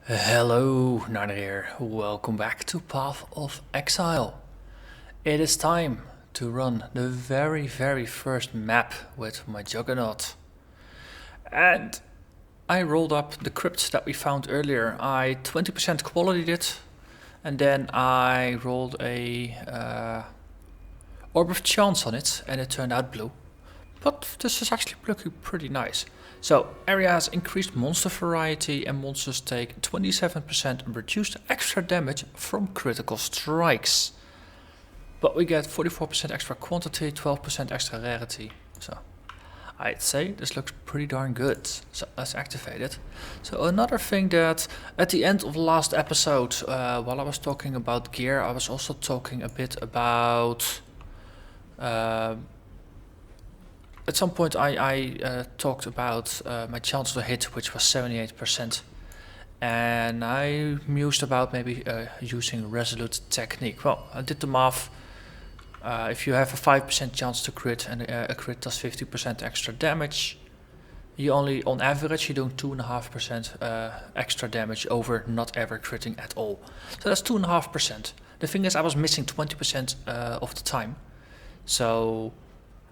Hello, Narnach here. Welcome back to Path of Exile. It is time to run the very first map with my Juggernaut. And I rolled up the Crypt that we found earlier. I 20% qualityed it, and then I rolled a Orb of Chance on it, and it turned out blue. But this is actually looking pretty nice. So, area has increased monster variety and monsters take 27% reduced extra damage from critical strikes. But we get 44% extra quantity, 12% extra rarity. So, I'd say this looks pretty darn good. So, let's activate it. So, another thing that at the end of the last episode, while I was talking about gear, I was also talking a bit about... At some point I talked about my chance to hit, which was 78%. And I mused about maybe using Resolute Technique. Well, I did the math. If you have a 5% chance to crit and a crit does 50% extra damage, you only, on average, you're doing 2.5% extra damage over not ever critting at all. So that's 2.5%. The thing is, I was missing 20% of the time. So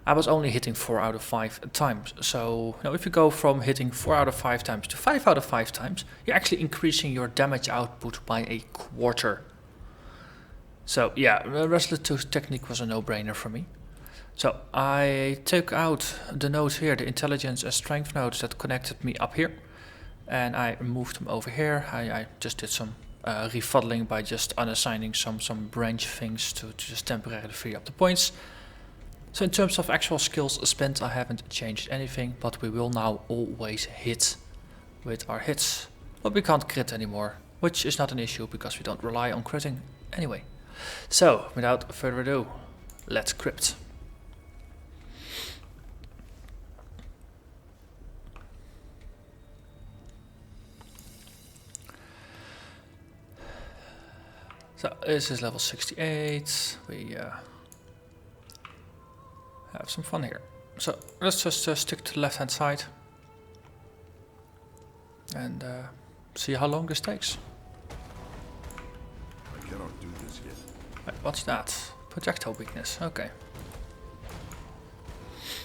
I was only hitting 4 out of 5 times. So now if you go from hitting 4 out of 5 times to 5 out of 5 times, you're actually increasing your damage output by a quarter. So yeah, Resolute Technique was a no-brainer for me. So I took out the nodes here, the intelligence and strength nodes that connected me up here. And I moved them over here. I just did some refuddling by just unassigning some branch things to just temporarily free up the points. So in terms of actual skills spent, I haven't changed anything, but we will now always hit with our hits. But we can't crit anymore, which is not an issue because we don't rely on critting anyway. So, without further ado, let's crypt. So, this is level 68. We have some fun here. So let's just stick to the left hand side and see how long this takes. I cannot do this yet. Wait, what's that? Projectile weakness. Okay.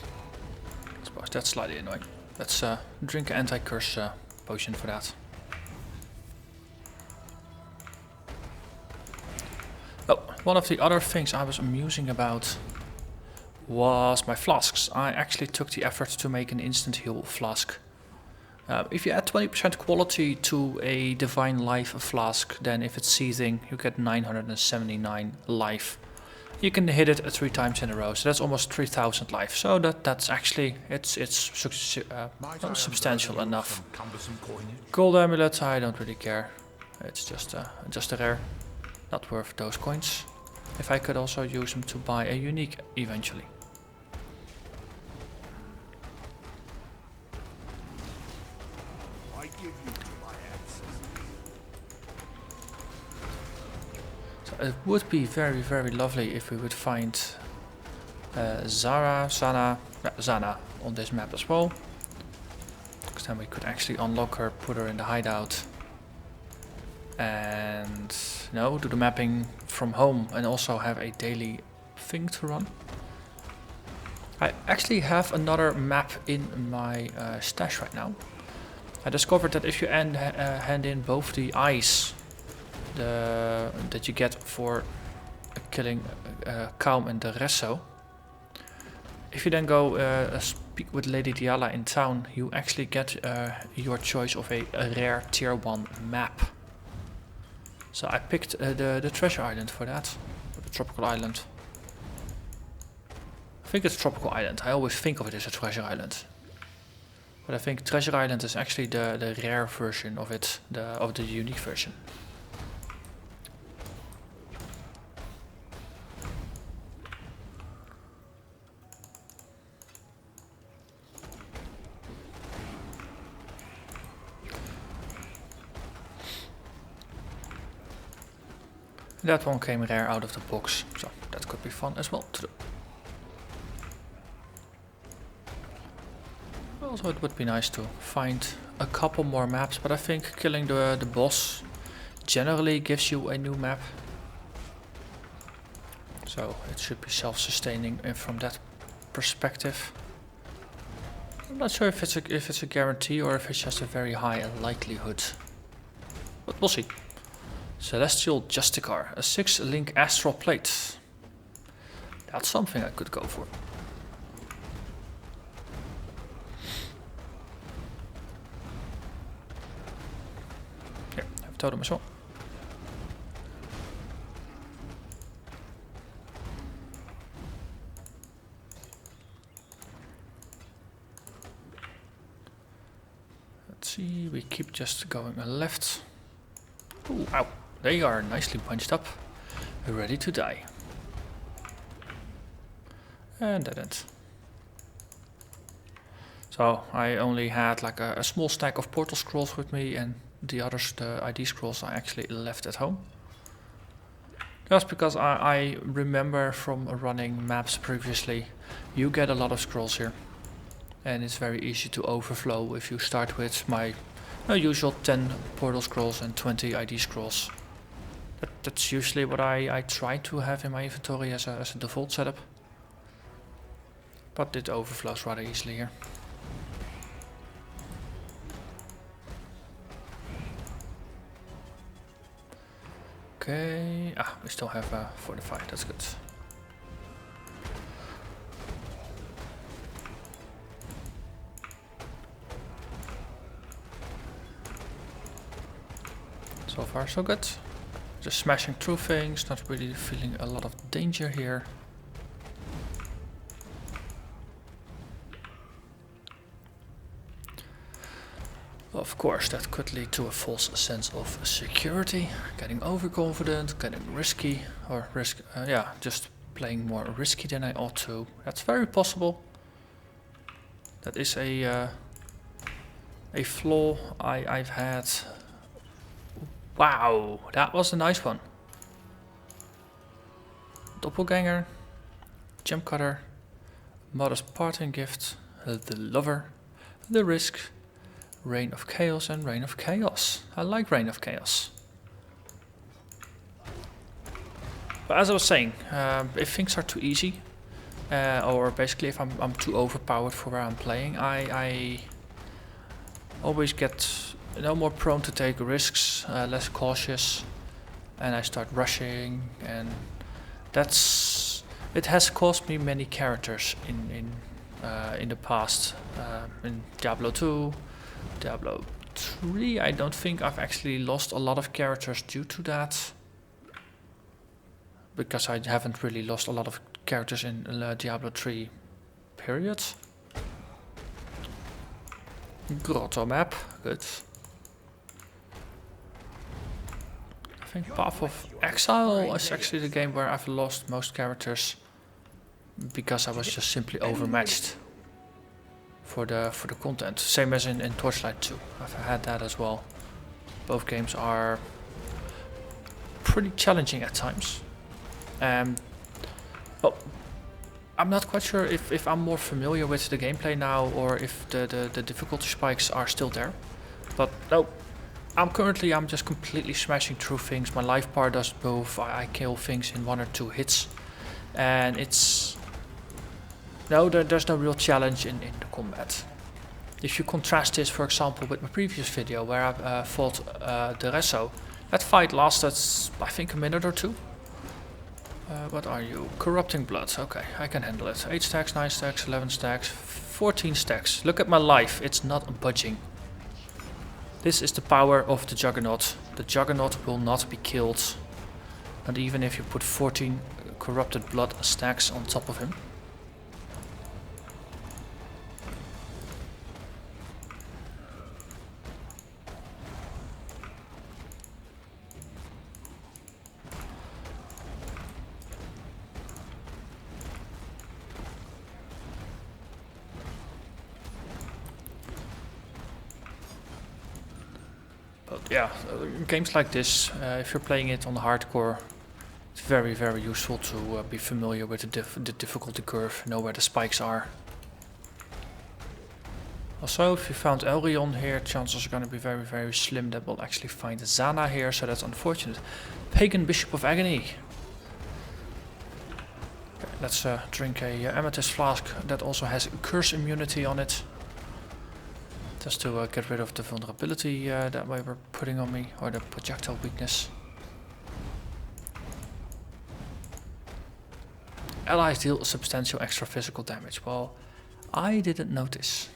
I suppose that's slightly annoying. Let's drink an anti-curse potion for that. Oh, one of the other things I was musing about was my flasks. I actually took the effort to make an instant heal flask. If you add 20% quality to a Divine Life flask, then if it's seething, you get 979 life. You can hit it 3 times in a row, so that's almost 3000 life. So that's actually, it's substantial enough. Gold amulet, I don't really care. It's just a rare. Not worth those coins. If I could also use them to buy a unique eventually. So it would be very lovely if we would find Zana on this map as well. Because then we could actually unlock her, put her in the hideout. And do the mapping from home and also have a daily thing to run. I actually have another map in my stash right now. I discovered that if you hand in both the eyes that you get for killing Calm and the Resso, if you then go speak with Lady Diala in town, you actually get your choice of a rare tier 1 map. So I picked the treasure island for that, or the tropical island. I think it's tropical island. I always think of it as a treasure island, but I think treasure island is actually the rare version of it, of the unique version. That one came rare out of the box, so that could be fun as well to do. Also, it would be nice to find a couple more maps, but I think killing the boss generally gives you a new map. So it should be self-sustaining from that perspective. I'm not sure if it's a guarantee or if it's just a very high likelihood. But we'll see. Celestial Justicar, a 6-link astral plate. That's something I could go for. Here, I have a totem as well. Let's see, we keep just going left. Ooh, ow, they are nicely bunched up, ready to die. And that ends. So I only had like a small stack of portal scrolls with me, and the others, the ID scrolls, I actually left at home. Just because I remember from running maps previously, you get a lot of scrolls here. And it's very easy to overflow if you start with my usual 10 portal scrolls and 20 ID scrolls. That's usually what I try to have in my inventory as a default setup. But it overflows rather easily here. Okay, we still have 45, that's good. So far so good. Just smashing through things, not really feeling a lot of danger here. Of course, that could lead to a false sense of security, getting overconfident, getting risky, or just playing more risky than I ought to. That's very possible. That is a flaw I've had. Wow, that was a nice one. Doppelganger, Gem Cutter, Mother's Parting Gift, the Lover, the Risk, Reign of Chaos and Reign of Chaos. I like Reign of Chaos. But as I was saying, if things are too easy, or basically if I'm too overpowered for where I'm playing, I always get more prone to take risks, less cautious, and I start rushing, and it has cost me many characters in the past. In Diablo 2, Diablo 3, I don't think I've actually lost a lot of characters due to that, because I haven't really lost a lot of characters in Diablo 3 period. Grotto map, good. I think Path of Exile is actually the game where I've lost most characters because I was just simply overmatched for the content. Same as in Torchlight 2. I've had that as well. Both games are pretty challenging at times. Well, I'm not quite sure if I'm more familiar with the gameplay now or if the difficulty spikes are still there. But no, I'm just completely smashing through things. My life bar doesn't move. I kill things in 1 or 2 hits. And there's no real challenge in the combat. If you contrast this, for example, with my previous video where I fought the Resso, that fight lasted, I think, a minute or 2. What are you? Corrupting Blood. Okay, I can handle it. 8 stacks, 9 stacks, 11 stacks, 14 stacks. Look at my life. It's not budging. This is the power of the Juggernaut. The Juggernaut will not be killed. And even if you put 14 Corrupted Blood stacks on top of him. Yeah, games like this, if you're playing it on hardcore, it's very, very useful to be familiar with the difficulty curve, know where the spikes are. Also, if you found Elrion here, chances are going to be very, very slim that we'll actually find Zana here, so that's unfortunate. Pagan Bishop of Agony. Okay, let's drink a Amethyst Flask that also has Curse Immunity on it. Just to get rid of the vulnerability that we were putting on me, or the projectile weakness. Allies deal substantial extra physical damage. Well, I didn't notice.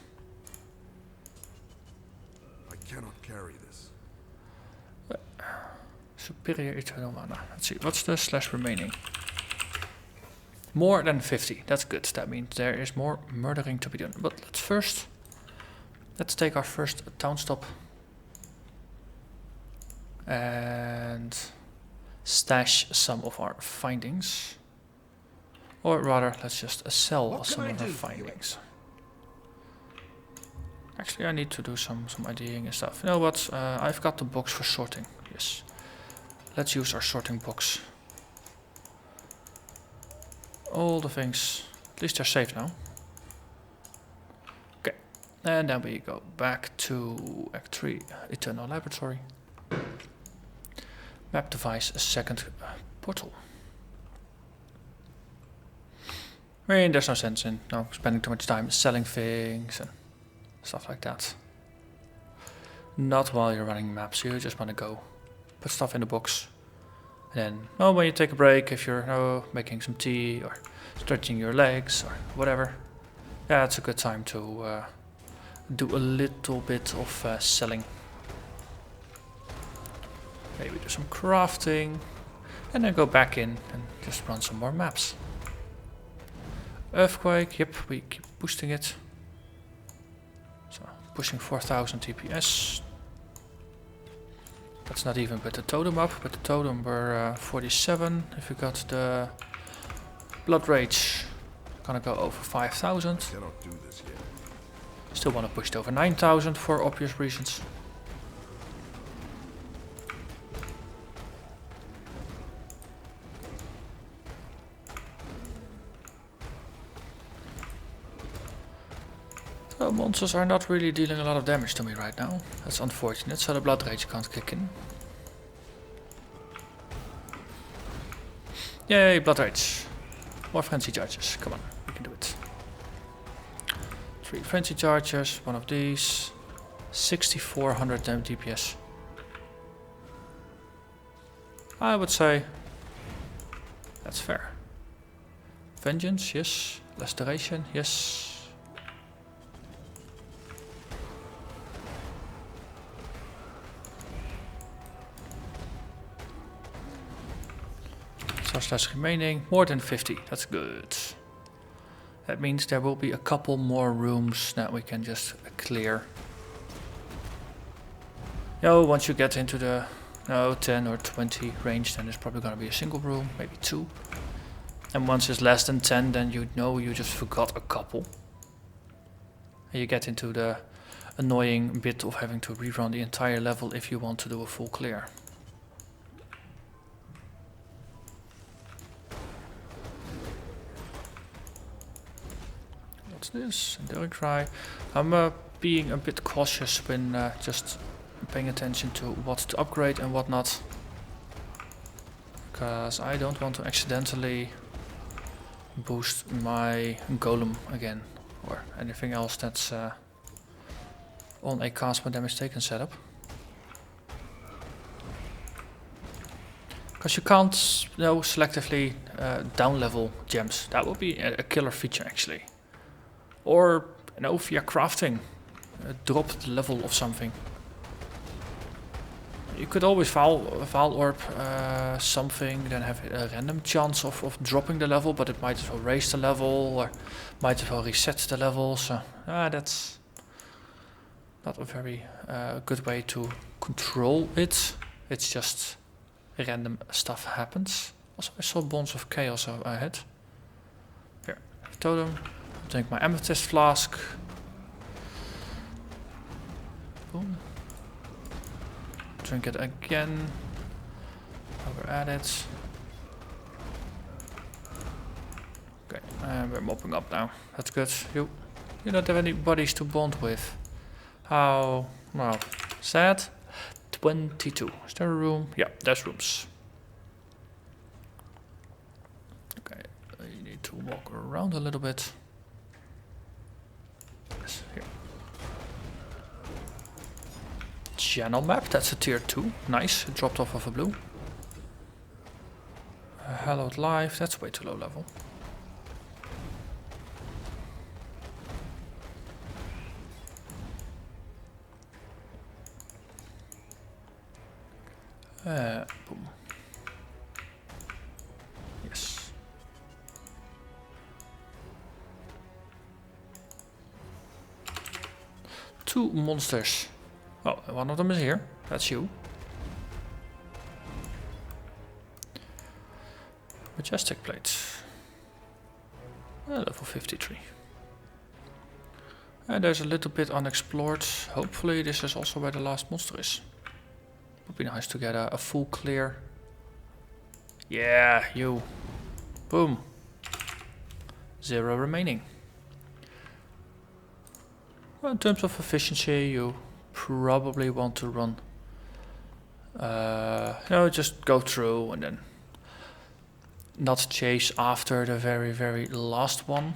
Cannot carry this. Superior eternal mana. Let's see, what's the slash remaining? More than 50. That's good. That means there is more murdering to be done. But let's take our first town stop and stash some of our findings. Or rather, let's just sell some of our findings. Actually, I need to do some IDing and stuff. You know what? I've got the box for sorting. Yes. Let's use our sorting box. All the things. At least they're safe now. Okay. And then we go back to Act 3, Eternal Laboratory. Map device, a second portal. I mean, there's no sense in spending too much time selling things and stuff like that. Not while you're running maps. You just want to go put stuff in the box. And then, when you take a break, if you're making some tea or stretching your legs or whatever, yeah, it's a good time to do a little bit of selling. Maybe do some crafting, and then go back in and just run some more maps. Earthquake, yep, we keep boosting it. So, pushing 4000 TPS. That's not even with the totem up. With the totem we're 47. If we got the Blood Rage, gonna go over 5000. Cannot do this yet. Still want to push it over 9000 for obvious reasons. So monsters are not really dealing a lot of damage to me right now. That's unfortunate, so the Blood Rage can't kick in. Yay, Blood Rage. More Frenzy Charges, come on, we can do it. 3 Frenzy Charges, one of these. 6400 DPS. I would say that's fair. Vengeance, yes. Less duration, yes. Slash remaining, more than 50, that's good. That means there will be a couple more rooms that we can just clear. Once you get into the 10 or 20 range, then there's probably going to be a single room, maybe 2. And once it's less than 10, then you know you just forgot a couple. And you get into the annoying bit of having to rerun the entire level if you want to do a full clear. What's this? Enduring Cry. I'm being a bit cautious when just paying attention to what to upgrade and what not. Because I don't want to accidentally boost my golem again. Or anything else that's on a cast by damage taken setup. Because you can't selectively down level gems. That would be a killer feature actually. Or via crafting, drop the level of something. You could always Val Orb something, then have a random chance of dropping the level, but it might as well raise the level, or might as well reset the level, so that's not a very good way to control it. It's just random stuff happens. Also, I saw Bonds of Chaos ahead. Here, totem. Drink my Amethyst Flask. Boom. Drink it again. While we're at it. Okay, and we're mopping up now. That's good. You don't have any buddies to bond with. How, well, sad. 22. Is there a room? Yeah, there's rooms. Okay, you need to walk around a little bit. Yes, here. Channel map, that's a tier 2. Nice, it dropped off of a blue. Hallowed Life, that's way too low level. Boom. Yes. Two monsters. Oh, one of them is here. That's you. Majestic plates. Level 53. And there's a little bit unexplored. Hopefully this is also where the last monster is. Would be nice to get a full clear. Yeah, you. Boom. 0 remaining. Well, in terms of efficiency, you probably want to run. No, just go through and then not chase after the very last one.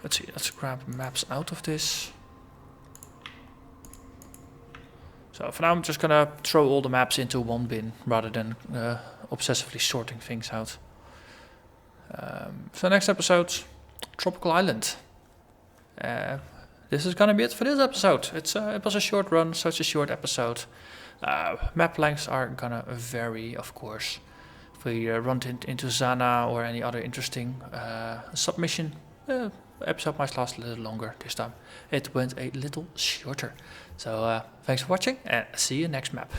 Let's see, let's grab maps out of this. So for now I'm just gonna throw all the maps into one bin rather than obsessively sorting things out. So next episode, Tropical Island. This is gonna be it for this episode. It was a short run, such a short episode. Map lengths are gonna vary, of course. If we run into Zana or any other interesting submission, episode might last a little longer this time. It went a little shorter. So thanks for watching and see you next map.